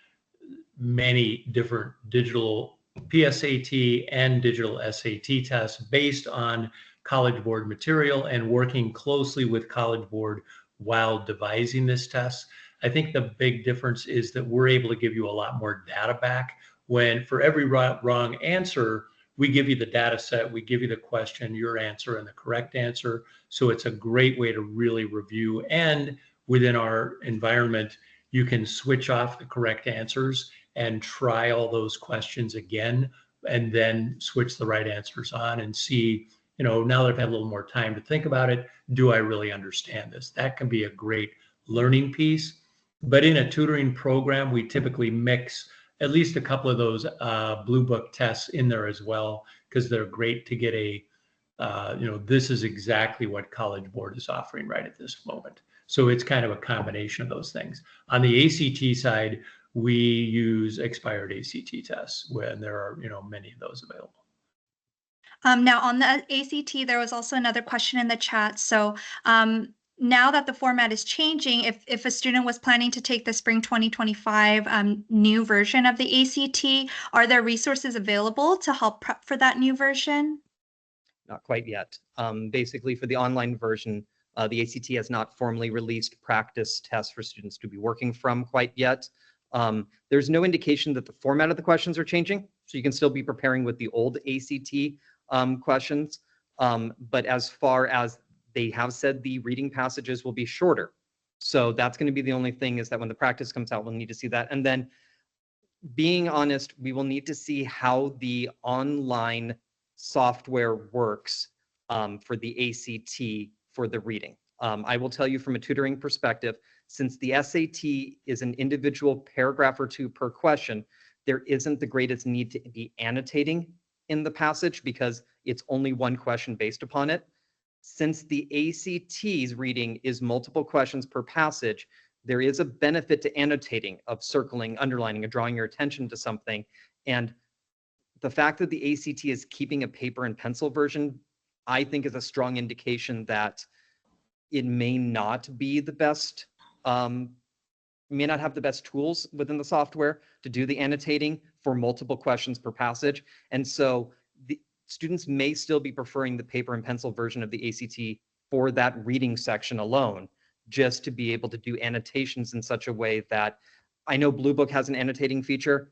[SPEAKER 2] many different digital PSAT and digital SAT tests based on College Board material and working closely with College Board while devising this test. I think the big difference is that we're able to give you a lot more data back when for every wrong answer, we give you the data set, we give you the question, your answer, and the correct answer. So it's a great way to really review. And within our environment, you can switch off the correct answers and try all those questions again, and then switch the right answers on and see, now that I've had a little more time to think about it, do I really understand this? That can be a great learning piece. But in a tutoring program, we typically mix at least a couple of those blue book tests in there as well, because they're great to get this is exactly what College Board is offering right at this moment. So it's kind of a combination of those things. On the ACT side, we use expired ACT tests when there are, many of those available.
[SPEAKER 1] Now on the ACT, there was also another question in the chat. So now that the format is changing, if a student was planning to take the spring 2025 new version of the ACT, are there resources available to help prep for that new version?
[SPEAKER 3] Not quite yet. Basically, for the online version, the ACT has not formally released practice tests for students to be working from quite yet. There's no indication that the format of the questions are changing, so you can still be preparing with the old ACT questions. But as far as they have said, the reading passages will be shorter. So that's going to be the only thing, is that when the practice comes out, we'll need to see that. And then, being honest, we will need to see how the online software works for the ACT for the reading. I will tell you from a tutoring perspective, since the SAT is an individual paragraph or two per question, there isn't the greatest need to be annotating in the passage because it's only one question based upon it. Since the ACT's reading is multiple questions per passage, there is a benefit to annotating, of circling, underlining, or drawing your attention to something. And the fact that the ACT is keeping a paper and pencil version, I think, is a strong indication that it may not be the best, may not have the best tools within the software to do the annotating for multiple questions per passage. And so the students may still be preferring the paper and pencil version of the ACT for that reading section alone, just to be able to do annotations in such a way that, I know Blue Book has an annotating feature.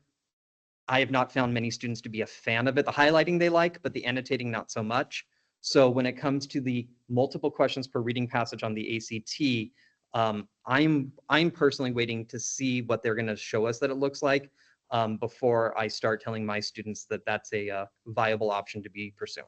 [SPEAKER 3] I have not found many students to be a fan of it. The highlighting they like, but the annotating not so much. So when it comes to the multiple questions per reading passage on the ACT, I'm personally waiting to see what they're going to show us that it looks like before I start telling my students that that's a viable option to be pursuing.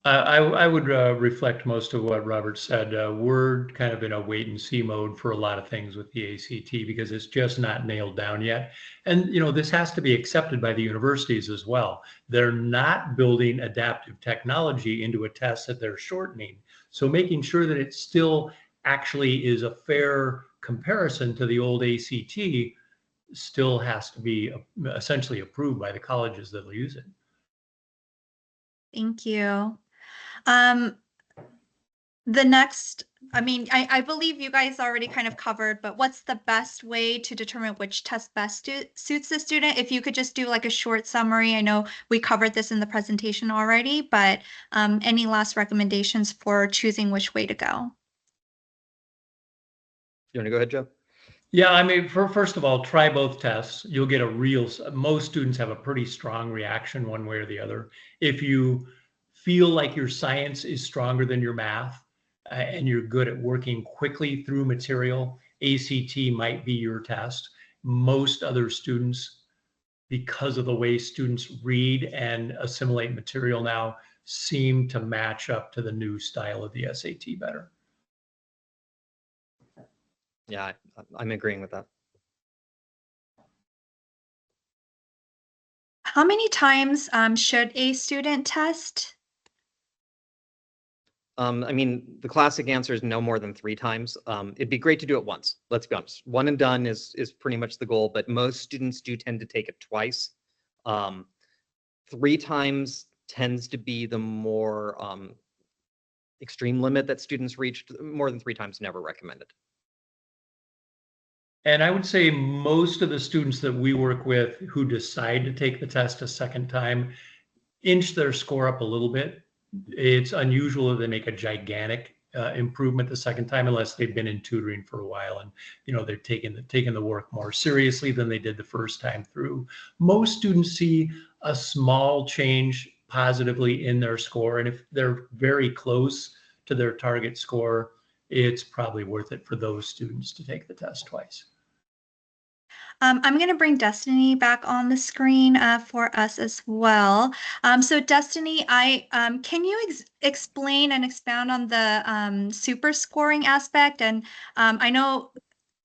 [SPEAKER 2] I would reflect most of what Robert said. We're kind of in a wait and see mode for a lot of things with the ACT because it's just not nailed down yet. And, this has to be accepted by the universities as well. They're not building adaptive technology into a test that they're shortening. So making sure that it still actually is a fair comparison to the old ACT still has to be essentially approved by the colleges that will use it.
[SPEAKER 1] Thank you. The next, I believe you guys already kind of covered, but what's the best way to determine which test best suits the student? If you could just do like a short summary. I know we covered this in the presentation already, but any last recommendations for choosing which way to go?
[SPEAKER 3] You want to go ahead, Joe?
[SPEAKER 2] Yeah, first of all, try both tests. You'll get most students have a pretty strong reaction one way or the other. If you feel like your science is stronger than your math and you're good at working quickly through material, ACT might be your test. Most other students, because of the way students read and assimilate material now, seem to match up to the new style of the SAT better.
[SPEAKER 3] Yeah, I'm agreeing with that.
[SPEAKER 1] How many times should a student test?
[SPEAKER 3] The classic answer is no more than 3 times. It'd be great to do it once. Let's be honest. One and done is pretty much the goal, but most students do tend to take it twice. 3 times tends to be the more extreme limit that students reach. More than 3 times never recommended.
[SPEAKER 2] And I would say most of the students that we work with who decide to take the test a second time, inch their score up a little bit. It's unusual that they make a gigantic improvement the second time, unless they've been in tutoring for a while and they're taking the work more seriously than they did the first time through. Most students see a small change positively in their score, and if they're very close to their target score, it's probably worth it for those students to take the test twice.
[SPEAKER 1] I'm going to bring Destiny back on the screen for us as well. So Destiny, can you explain and expound on the super scoring aspect? And I know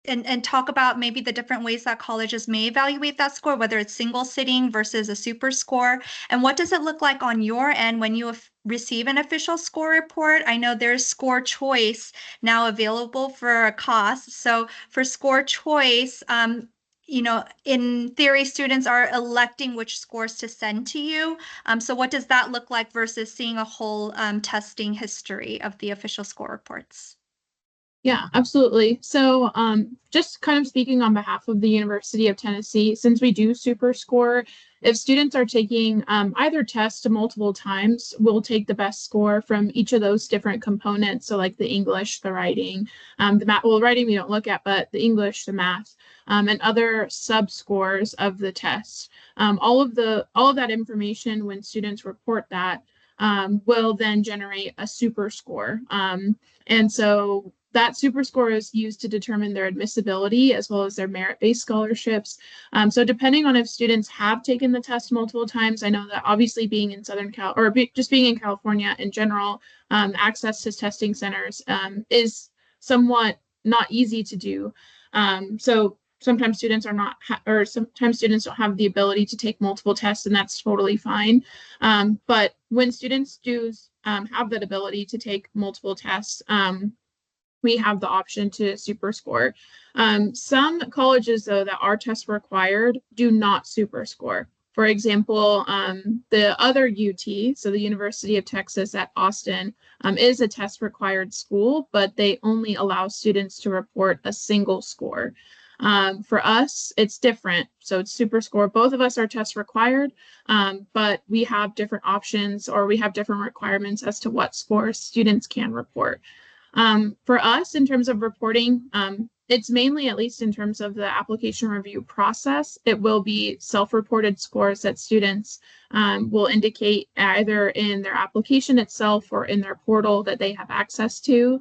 [SPEAKER 1] and talk about maybe the different ways that colleges may evaluate that score, whether it's single sitting versus a super score. And what does it look like on your end when you receive an official score report? I know there's score choice now available for a cost. So for score choice, in theory, students are electing which scores to send to you. So what does that look like versus seeing a whole testing history of the official score reports?
[SPEAKER 4] Yeah, absolutely. So just kind of speaking on behalf of the University of Tennessee, since we do super score, if students are taking either test multiple times, we'll take the best score from each of those different components. So like the English, the writing, the math, well, writing we don't look at, but the English, the math, and other sub scores of the test. All of that information, when students report that, will then generate a super score. And so that super score is used to determine their admissibility as well as their merit-based scholarships. So depending on if students have taken the test multiple times, I know that obviously being in Southern Cal, or just being in California in general, access to testing centers is somewhat not easy to do. So sometimes students are not, or sometimes students don't have the ability to take multiple tests, and that's totally fine. But when students do have that ability to take multiple tests, we have the option to super score. Some colleges, though, that are test required do not super score. For example, the other UT, so the University of Texas at Austin, is a test required school, but they only allow students to report a single score. For us, it's different. So it's super score. Both of us are test required, but we have different options, or we have different requirements as to what scores students can report. For us, in terms of reporting, it's mainly, at least in terms of the application review process, it will be self-reported scores that students will indicate either in their application itself or in their portal that they have access to.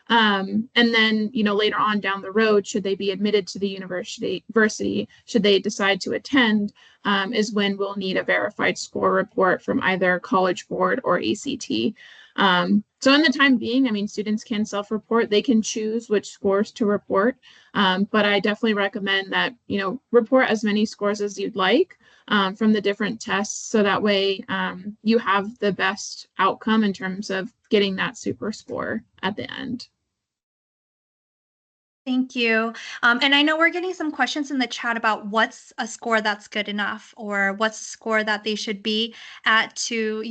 [SPEAKER 4] And then, later on down the road, should they be admitted to the university, should they decide to attend, is when we'll need a verified score report from either College Board or ACT. So in the time being, students can self-report. They can choose which scores to report. But I definitely recommend that, report as many scores as you'd like from the different tests. So that way you have the best outcome in terms of getting that super score at the end.
[SPEAKER 1] Thank you. And I know we're getting some questions in the chat about what's a score that's good enough, or what's a score that they should be at to,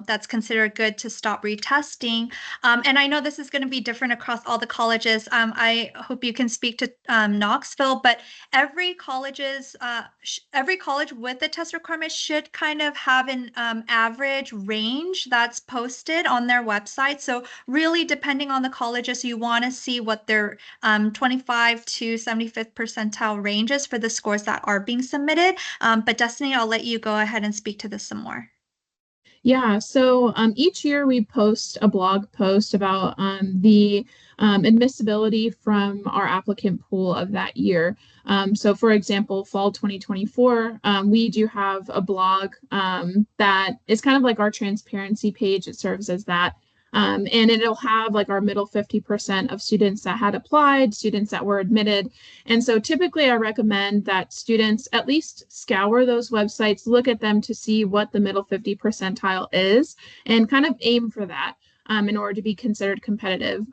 [SPEAKER 1] that's considered good to stop retesting. And I know this is going to be different across all the colleges. I hope you can speak to Knoxville, but every college with a test requirement should kind of have an average range that's posted on their website. So really, depending on the colleges, you want to see what their 25 to 75th percentile ranges for the scores that are being submitted. But Destiny, I'll let you go ahead and speak to this some more.
[SPEAKER 4] Yeah, so each year we post a blog post about the admissibility from our applicant pool of that year. So for example, fall 2024, we do have a blog that is kind of like our transparency page. It serves as that. And it'll have like our middle 50% of students that had applied, students that were admitted. And so typically I recommend that students at least scour those websites, look at them to see what the middle 50 percentile is, and kind of aim for that. In order to be considered competitive.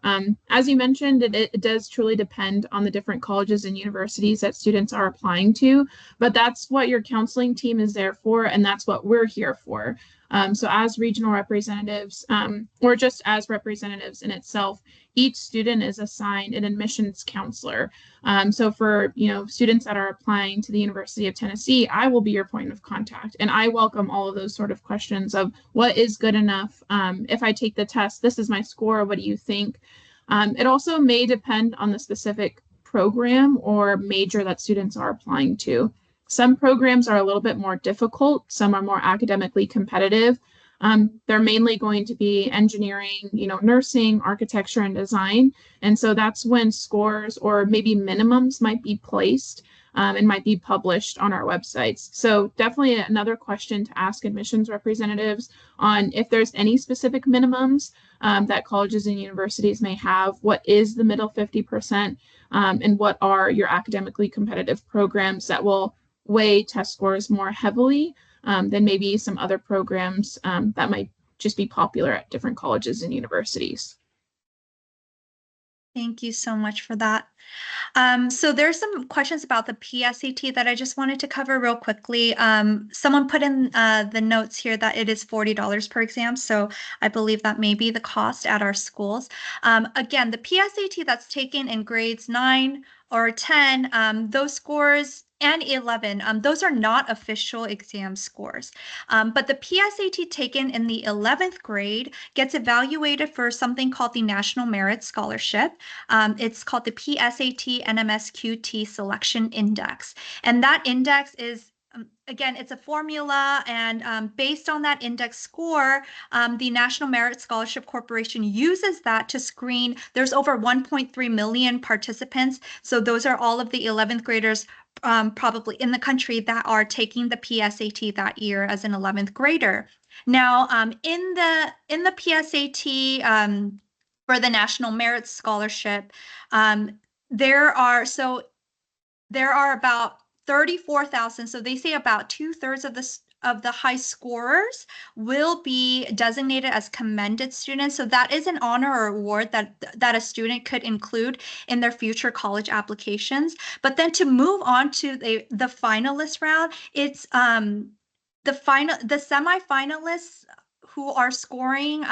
[SPEAKER 4] As you mentioned, it does truly depend on the different colleges and universities that students are applying to, but that's what your counseling team is there for, and that's what we're here for. So as regional representatives, or just as representatives in itself, each student is assigned an admissions counselor. So for students that are applying to the University of Tennessee, I will be your point of contact, and I welcome all of those sort of questions of what is good enough. If I take the test, this is my score. What do you think? It also may depend on the specific program or major that students are applying to. Some programs are a little bit more difficult. Some are more academically competitive. They're mainly going to be engineering, nursing, architecture, and design. And so that's when scores or maybe minimums might be placed and might be published on our websites. So definitely another question to ask admissions representatives on if there's any specific minimums that colleges and universities may have. What is the middle 50%? And what are your academically competitive programs that will weigh test scores more heavily than maybe some other programs that might just be popular at different colleges and universities.
[SPEAKER 1] Thank you so much for that. So there's some questions about the PSAT that I just wanted to cover real quickly. Someone put in the notes here that it is $40 per exam, so I believe that may be the cost at our schools. Again, the PSAT that's taken in grades 9 or 10, those scores, and 11, those are not official exam scores. But the PSAT taken in the 11th grade gets evaluated for something called the National Merit Scholarship. It's called the PSAT NMSQT Selection Index. And that index is, again, it's a formula, and based on that index score, the National Merit Scholarship Corporation uses that to screen. There's over 1.3 million participants. So those are all of the 11th graders probably in the country that are taking the PSAT that year as an 11th grader. Now, in the PSAT, for the National Merit Scholarship, there are about 34,000. So they say about 2/3 of the high scorers will be designated as commended students. So that is an honor or award that a student could include in their future college applications. But then to move on to the finalist round, it's the semifinalists who are scoring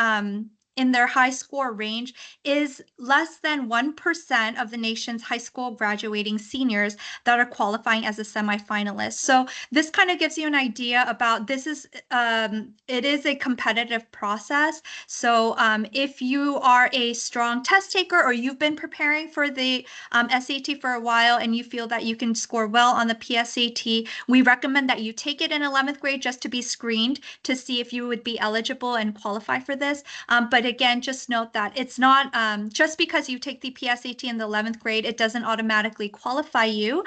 [SPEAKER 1] in their high score range is less than 1% of the nation's high school graduating seniors that are qualifying as a semifinalist. So this kind of gives you an idea about it is a competitive process. So if you are a strong test taker or you've been preparing for the SAT for a while and you feel that you can score well on the PSAT, we recommend that you take it in 11th grade just to be screened to see if you would be eligible and qualify for this. But again, just note that it's not just because you take the PSAT in the 11th grade, it doesn't automatically qualify you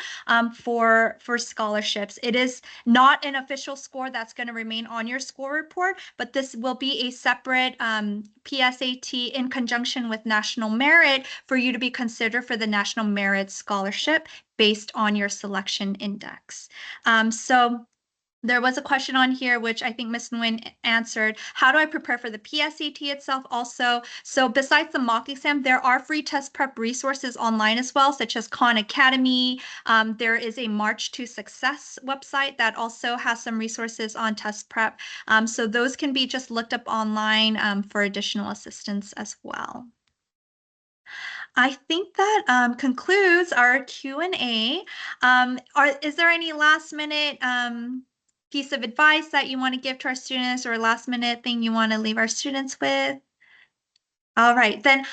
[SPEAKER 1] for scholarships. It is not an official score that's going to remain on your score report, but this will be a separate PSAT in conjunction with National Merit for you to be considered for the National Merit Scholarship based on your selection index. So there was a question on here, which I think Ms. Nguyen answered. How do I prepare for the PSAT itself also? So besides the mock exam, there are free test prep resources online as well, such as Khan Academy. There is a March to Success website that also has some resources on test prep. So those can be just looked up online for additional assistance as well. I think that concludes our Q&A. Is there any last minute piece of advice that you want to give to our students, or last minute thing you want to leave our students with? All right, then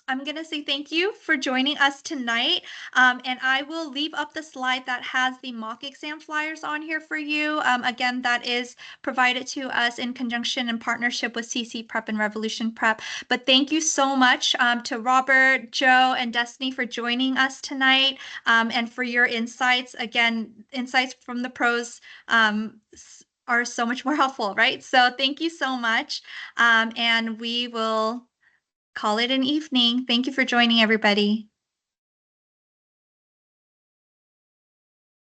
[SPEAKER 1] I'm going to say thank you for joining us tonight, and I will leave up the slide that has the mock exam flyers on here for you. Again, that is provided to us in conjunction and partnership with CC Prep and Revolution Prep. But thank you so much to Robert, Joe, and Destiny for joining us tonight, and for your insights. Again, insights from the pros are so much more helpful, right? So thank you so much, and we will call it an evening. Thank you for joining, everybody.